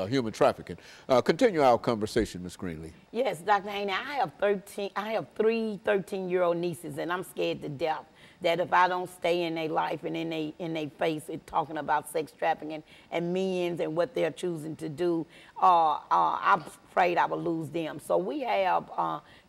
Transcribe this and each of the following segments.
human trafficking. Continue our conversation, Ms. Greenlee. Yes, Dr. Haney, I have three 13-year-old nieces, and I'm scared to death that if I don't stay in their life and in their face it talking about sex trafficking and men and what they're choosing to do, I'm afraid I will lose them. So we have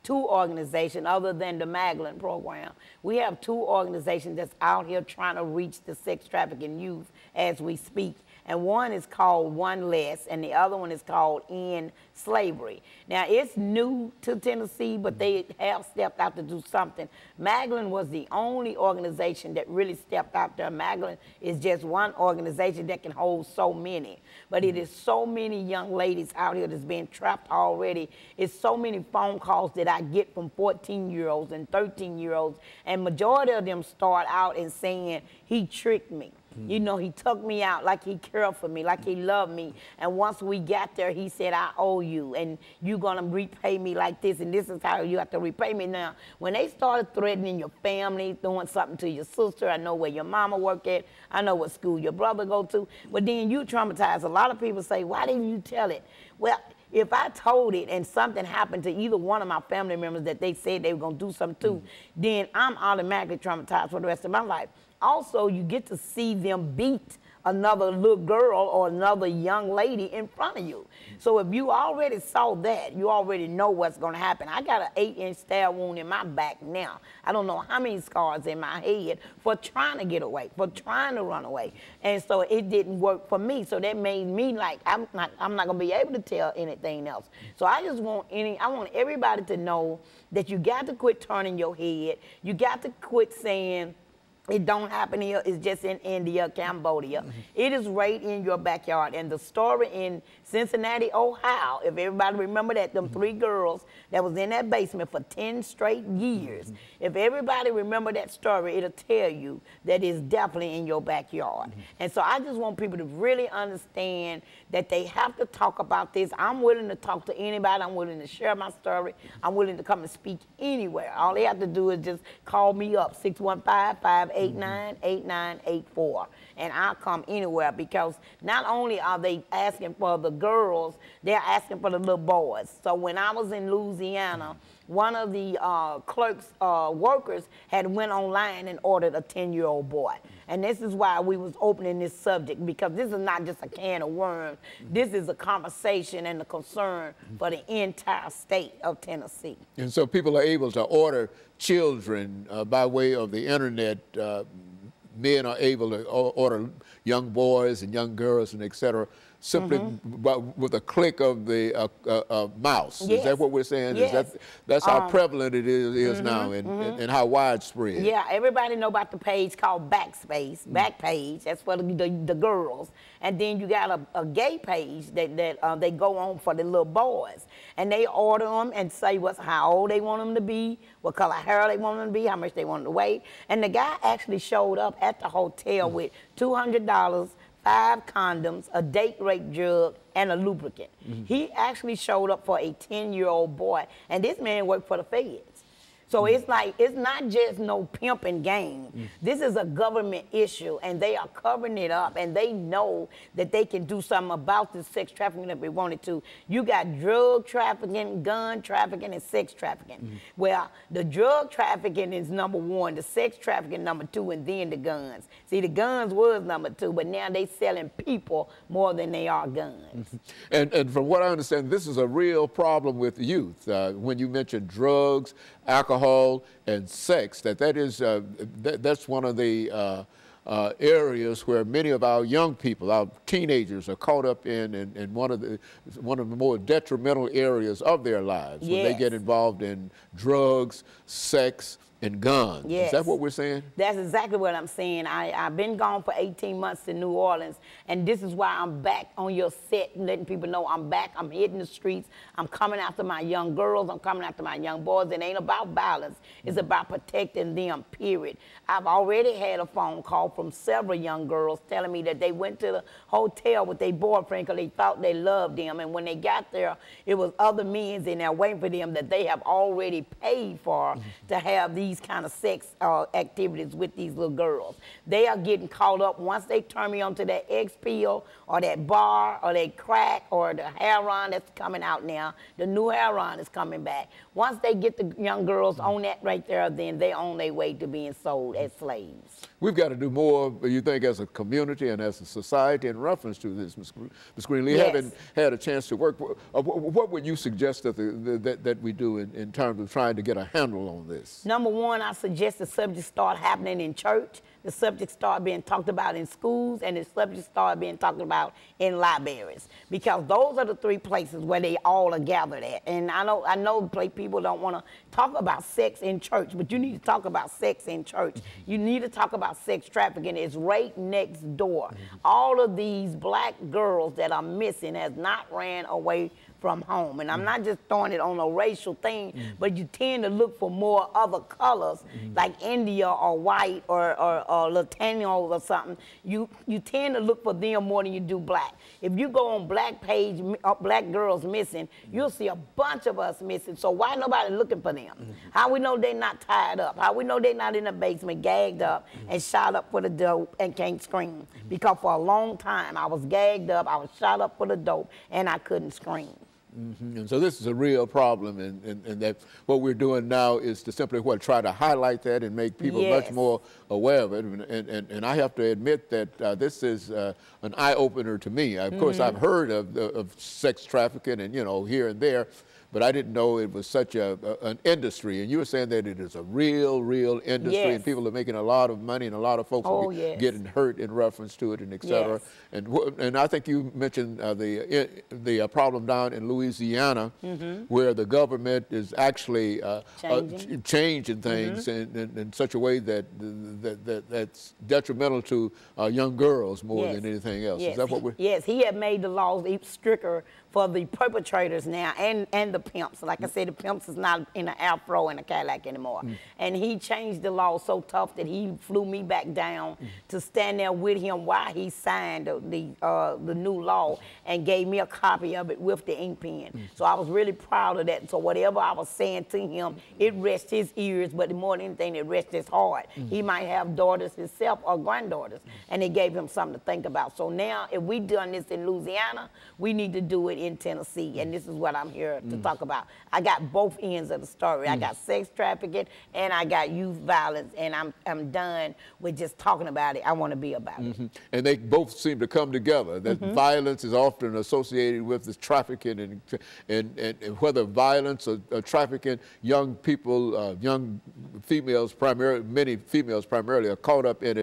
two organizations other than the Magdalene program. We have two organizations that's out here trying to reach the sex trafficking youth as we speak. And one is called One Less, and the other one is called End Slavery. Now, it's new to Tennessee, but they have stepped out to do something. Magdalene was the only organization that really stepped out there. Magdalene is just one organization that can hold so many. But it is so many young ladies out here that's being trapped already. It's so many phone calls that I get from 14-year-olds and 13-year-olds, and majority of them start out and saying, he tricked me. You know, he took me out like he cared for me, like he loved me. And once we got there, he said, I owe you, and you're going to repay me like this, and this is how you have to repay me. Now, when they started threatening your family, doing something to your sister, I know where your mama work at, I know what school your brother go to, but then you traumatized. A lot of people say, why didn't you tell it? Well, if I told it and something happened to either one of my family members that they said they were going to do something to, then I'm automatically traumatized for the rest of my life. Also, you get to see them beat another little girl or another young lady in front of you. So if you already saw that, you already know what's going to happen. I got an 8-inch stab wound in my back now. I don't know how many scars in my head for trying to get away, for trying to run away. And so it didn't work for me. So that made me like, I'm not going to be able to tell anything else. So I just want I want everybody to know that you got to quit turning your head. You got to quit saying, it don't happen here, it's just in India, Cambodia. It is right in your backyard. And the story in Cincinnati, Ohio, if everybody remember that, them 3 girls that was in that basement for 10 straight years, if everybody remember that story, it'll tell you that it's definitely in your backyard. And so I just want people to really understand that they have to talk about this. I'm willing to talk to anybody. I'm willing to share my story. I'm willing to come and speak anywhere. All they have to do is just call me up, 615-589-8984. And I'll come anywhere, because not only are they asking for the girls, they're asking for the little boys. So when I was in Louisiana, one of the clerks, workers had went online and ordered a 10-year-old boy. And this is why we was opening this subject, because this is not just a can of worms. This is a conversation and a concern for the entire state of Tennessee. And so people are able to order children by way of the internet. Men are able to order young boys and young girls and et cetera, simply with a click of the mouse. Yes. Is that what we're saying? Yes. That's how prevalent it is now, and how widespread. Yeah, everybody know about the page called Backspace, Backpage. That's for the girls. And then you got a gay page that they go on for the little boys. And they order them and say how old they want them to be, what color hair they want them to be, how much they want them to weigh. And the guy actually showed up at the hotel with $200, 5 condoms, a date rape drug, and a lubricant. He actually showed up for a 10-year-old boy, and this man worked for the feds. So it's like, it's not just no pimping game. This is a government issue, and they are covering it up, and they know that they can do something about this sex trafficking if they wanted to. You got drug trafficking, gun trafficking, and sex trafficking. Well, the drug trafficking is #1, the sex trafficking #2, and then the guns. See, the guns was #2, but now they selling people more than they are guns. And from what I understand, this is a real problem with youth. When you mentioned drugs, alcohol, and sex, that's one of the areas where many of our young people, our teenagers, are caught up in one of the more detrimental areas of their lives. Yes. When they get involved in drugs, sex, and guns. Yes. Is that what we're saying? That's exactly what I'm saying. I've been gone for 18 months to New Orleans, and this is why I'm back on your set and letting people know I'm back. I'm hitting the streets. I'm coming after my young girls. I'm coming after my young boys. It ain't about violence. It's about protecting them, period. I've already had a phone call from several young girls telling me that they went to the hotel with their boyfriend because they thought they loved them, and when they got there, it was other men in there waiting for them that they have already paid for to have these these kind of sex activities with these little girls. They are getting caught up once they turn me onto that X pill or that bar or that crack or the heroin that's coming out now. The new heroin is coming back. Once they get the young girls on that right there, then they're on their way to being sold as slaves. We've got to do more, you think, as a community and as a society in reference to this, Ms. CGreenlee. Yes. Haven't had a chance to work. What would you suggest that we do in terms of trying to get a handle on this? Number one, I suggest the subject start happening in church. The subject start being talked about in schools, and the subject start being talked about in libraries, because those are the three places where they all are gathered at. And I know people don't want to talk about sex in church, but you need to talk about sex in church. You need to talk about sex trafficking. It's right next door. All of these black girls that are missing has not ran away from home. And I'm not just throwing it on a racial thing, but you tend to look for more other colors, like India or white or Latino or something. You tend to look for them more than you do black. If you go on black page, black girls missing, you'll see a bunch of us missing. So why nobody looking for them? How we know they're not tied up? How we know they're not in the basement gagged up and shot up for the dope and can't scream? Because for a long time I was gagged up, I was shot up for the dope, and I couldn't scream. And so this is a real problem, and that what we're doing now is to simply try to highlight that and make people much more aware of it. And I have to admit that this is an eye-opener to me. Of course, I've heard of sex trafficking and, here and there, but I didn't know it was such an industry. And you were saying that it is a real industry, and people are making a lot of money, and a lot of folks are getting hurt in reference to it, and et cetera. And I think you mentioned the problem down in Louisiana, where the government is actually changing things in such a way that's detrimental to young girls more than anything else. Is that what we're... Yes, he had made the laws stricter for the perpetrators now and the pimps. Like I said, the pimps is not in an afro and a Cadillac anymore. And he changed the law so tough that he flew me back down to stand there with him while he signed the new law and gave me a copy of it with the ink pen. So I was really proud of that. So whatever I was saying to him, it rests his ears, but more than anything, it rests his heart. He might have daughters himself or granddaughters, and it gave him something to think about. So now, if we done this in Louisiana, we need to do it in Tennessee, and this is what I'm here to talk about. I got both ends of the story. I got sex trafficking and I got youth violence, and I'm done with just talking about it. I want to be about it. And they both seem to come together. That violence is often associated with this trafficking, and whether violence or trafficking, young people, young females primarily, many females primarily are caught up in it.